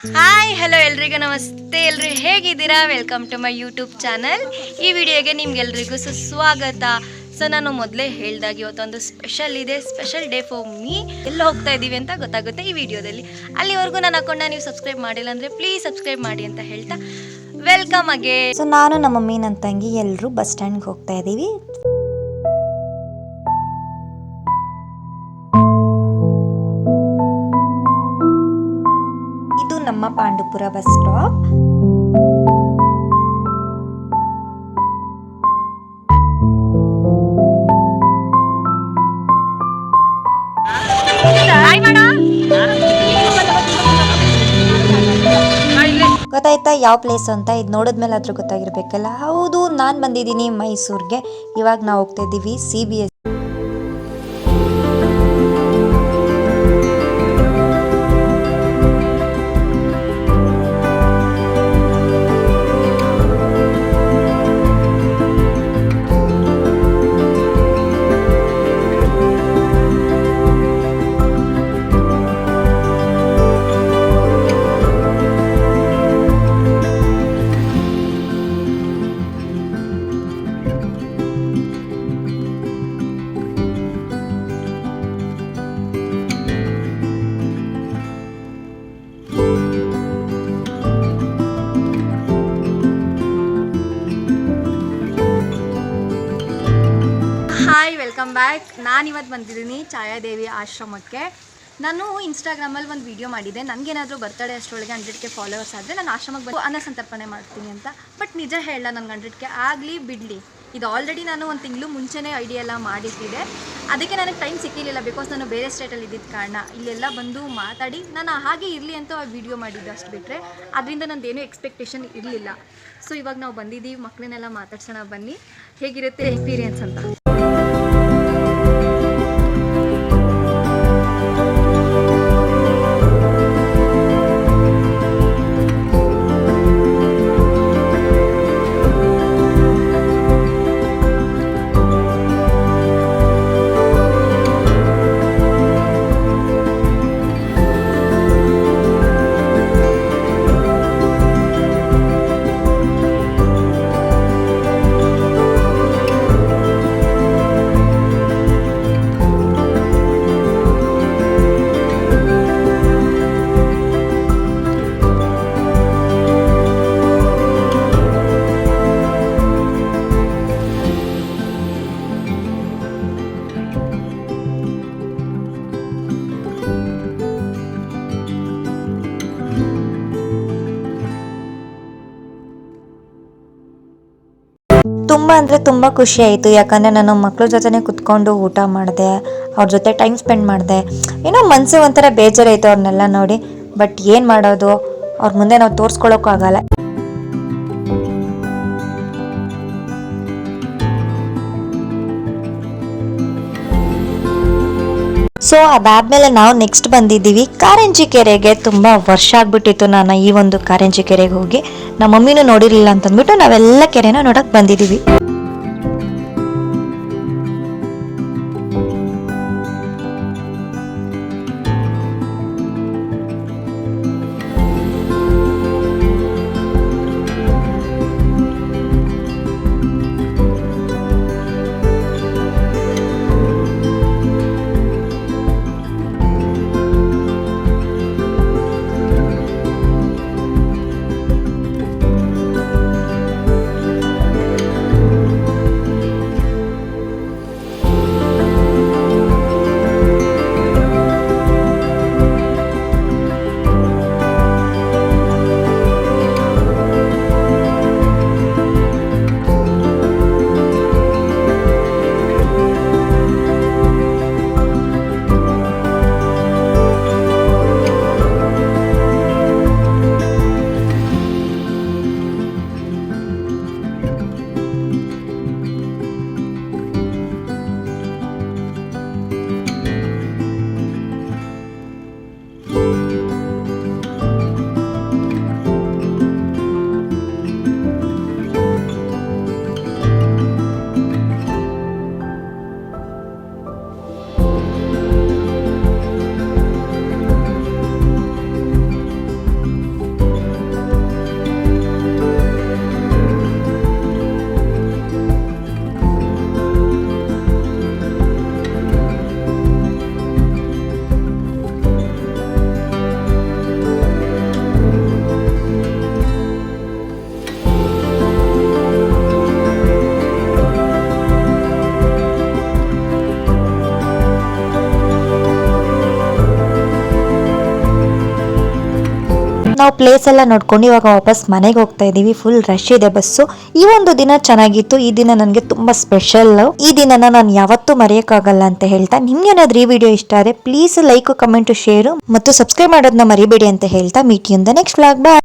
Hi hello ಎಲ್ರಿಗೂ ನಮಸ್ತೆ. ಎಲ್ರು ಹೇಗಿದ್ದೀರಾ? Welcome to my YouTube channel. ಈ ವಿಡಿಯೋಗೆ ನಿಮ್ಗೆಲ್ರಿಗೂ ಸುಸ್ವಾಗತ. ಸೊ ನಾನು ಮೊದಲೇ ಹೇಳ್ದಾಗೆ ಇವತ್ತೊಂದು ಸ್ಪೆಷಲ್ ಇದೆ, ಸ್ಪೆಷಲ್ ಡೇ ಫಾರ್ ಮೀ. ಎಲ್ಲ ಹೋಗ್ತಾ ಇದ್ದೀವಿ ಅಂತ ಗೊತ್ತಾಗುತ್ತೆ ಈ ವಿಡಿಯೋದಲ್ಲಿ. ಅಲ್ಲಿವರೆಗೂ ನನ್ನ ಅಕೌಂಟ್ನ ನೀವು ಸಬ್ಸ್ಕ್ರೈಬ್ ಮಾಡಿಲ್ಲ ಅಂದರೆ ಪ್ಲೀಸ್ ಸಬ್ಸ್ಕ್ರೈಬ್ ಮಾಡಿ ಅಂತ ಹೇಳ್ತಾ ವೆಲ್ಕಮ್ ಅಗೇ. ಸೊ ನಾನು ನಮ್ಮ ಮಮ್ಮಿ ನನ್ನ ತಂಗಿ ಎಲ್ಲರೂ ಬಸ್ ಸ್ಟ್ಯಾಂಡ್ಗೆ ಹೋಗ್ತಾ ಇದ್ದೀವಿ. ಇದು ನಮ್ಮ ಪಾಂಡುಪುರ ಬಸ್ ಸ್ಟಾಪ್. ಗೊತ್ತಾಯ್ತಾ ಯಾವ ಪ್ಲೇಸ್ ಅಂತ? ಇದು ನೋಡಿದ್ಮೇಲೆ ಆದ್ರೂ ಗೊತ್ತಾಗಿರ್ಬೇಕಲ್ಲ. ಹೌದು, ನಾನು ಬಂದಿದ್ದೀನಿ ಮೈಸೂರಿಗೆ. ಇವಾಗ ನಾವು ಹೋಗ್ತಾ ಇದ್ದೀವಿ CBSE. Hi, welcome back. ನಾನಿವತ್ತು ಬಂದಿದ್ದೀನಿ ಛಾಯಾದೇವಿ ಆಶ್ರಮಕ್ಕೆ. ನಾನು ಇನ್ಸ್ಟಾಗ್ರಾಮಲ್ಲಿ ಒಂದು ವಿಡಿಯೋ ಮಾಡಿದ್ದೆ, ನನಗೇನಾದರೂ ಬರ್ತಡೇ ಅಷ್ಟರೊಳಗೆ 100K ಫಾಲೋವರ್ಸ್ ಆದರೆ ನಾನು ಆಶ್ರಮಕ್ಕೆ ಬಂದು ಅನ್ನ ಸಂತರ್ಪಣೆ ಮಾಡ್ತೀನಿ ಅಂತ. ಬಟ್ ನಿಜ ಹೇಳ, ನನಗೆ 100K ಆಗಲಿ ಬಿಡಲಿ, ಇದು ಆಲ್ರೆಡಿ ನಾನು ಒಂದು ತಿಂಗಳು ಮುಂಚೆನೇ ಐಡಿಯಾ ಎಲ್ಲ ಮಾಡಿಟ್ಟಿದ್ದೆ. ಅದಕ್ಕೆ ನನಗೆ ಟೈಮ್ ಸಿಕ್ಕಿರಲಿಲ್ಲ, ಬಿಕಾಸ್ ನಾನು ಬೇರೆ ಸ್ಟೇಟಲ್ಲಿ ಇದ್ದಿದ್ದ ಕಾರಣ. ಇಲ್ಲೆಲ್ಲ ಬಂದು ಮಾತಾಡಿ ನಾನು ಹಾಗೆ ಇರಲಿ ಅಂತ ವಿಡಿಯೋ ಮಾಡಿದ್ದು, ಅಷ್ಟು ಬಿಟ್ಟರೆ ಅದರಿಂದ ನಂದೇನೂ ಎಕ್ಸ್ಪೆಕ್ಟೇಷನ್ ಇರಲಿಲ್ಲ. ಸೊ ಇವಾಗ ನಾವು ಬಂದಿದ್ದೀವಿ, ಮಕ್ಕಳನ್ನೆಲ್ಲ ಮಾತಾಡ್ಸೋಣ ಬನ್ನಿ, ಹೇಗಿರುತ್ತೆ ಎಕ್ಸ್ಪೀರಿಯನ್ಸ್ ಅಂತ. ತುಂಬ ಅಂದರೆ ತುಂಬ ಖುಷಿ ಆಯಿತು. ಯಾಕಂದರೆ ನಾನು ಮಕ್ಳ ಜೊತೆನೇ ಕುತ್ಕೊಂಡು ಊಟ ಮಾಡಿದೆ, ಅವ್ರ ಜೊತೆ ಟೈಮ್ ಸ್ಪೆಂಡ್ ಮಾಡಿದೆ. ಏನೋ ಮನಸ್ಸು ಒಂಥರ ಬೇಜಾರಾಯಿತು ಅವ್ರನ್ನೆಲ್ಲ ನೋಡಿ. ಬಟ್ ಏನು ಮಾಡೋದು, ಅವ್ರ ಮುಂದೆ ನಾವು ತೋರಿಸ್ಕೊಳ್ಳೋಕ್ಕೂ ಆಗಲ್ಲ. ಸೊ ಅದಾದಮೇಲೆ ನಾವು ನೆಕ್ಸ್ಟ್ ಬಂದಿದ್ದೀವಿ ಕಾರಂಜಿ ಕೆರೆಗೆ. ತುಂಬ ವರ್ಷ ಆಗಿಬಿಟ್ಟಿತ್ತು ನಾನು ಈ ಒಂದು ಕಾರಂಜಿ ಕೆರೆಗೆ ಹೋಗಿ. ನಮ್ಮ ಮಮ್ಮಿನೂ ನೋಡಿರಲಿಲ್ಲ ಅಂತಂದ್ಬಿಟ್ಟು ನಾವೆಲ್ಲ ಕೆರೆನ ನೋಡೋಕೆ ಬಂದಿದ್ದೀವಿ. ನಾವು ಪ್ಲೇಸ್ ಎಲ್ಲ ನೋಡ್ಕೊಂಡು ಇವಾಗ ವಾಪಸ್ ಮನೆಗೆ ಹೋಗ್ತಾ ಇದೀವಿ. ಫುಲ್ ರಶ್ ಇದೆ ಬಸ್ಸು. ಈ ಒಂದು ದಿನ ಚೆನ್ನಾಗಿತ್ತು. ಈ ದಿನ ನನಗೆ ತುಂಬಾ ಸ್ಪೆಷಲ್. ಈ ದಿನನ ನಾನು ಯಾವತ್ತೂ ಮರೆಯೋಕ್ಕಾಗಲ್ಲ ಅಂತ ಹೇಳ್ತಾ, ನಿಮ್ಗೆ ಏನಾದ್ರೂ ಈ ವಿಡಿಯೋ ಇಷ್ಟ ಆದರೆ ಪ್ಲೀಸ್ ಲೈಕ್, ಕಮೆಂಟ್, ಶೇರ್ ಮತ್ತು ಸಬ್ಸ್ಕ್ರೈಬ್ ಮಾಡೋದನ್ನ ಮರಿಬೇಡಿ ಅಂತ ಹೇಳ್ತಾ, meet you in the next vlog. Bye.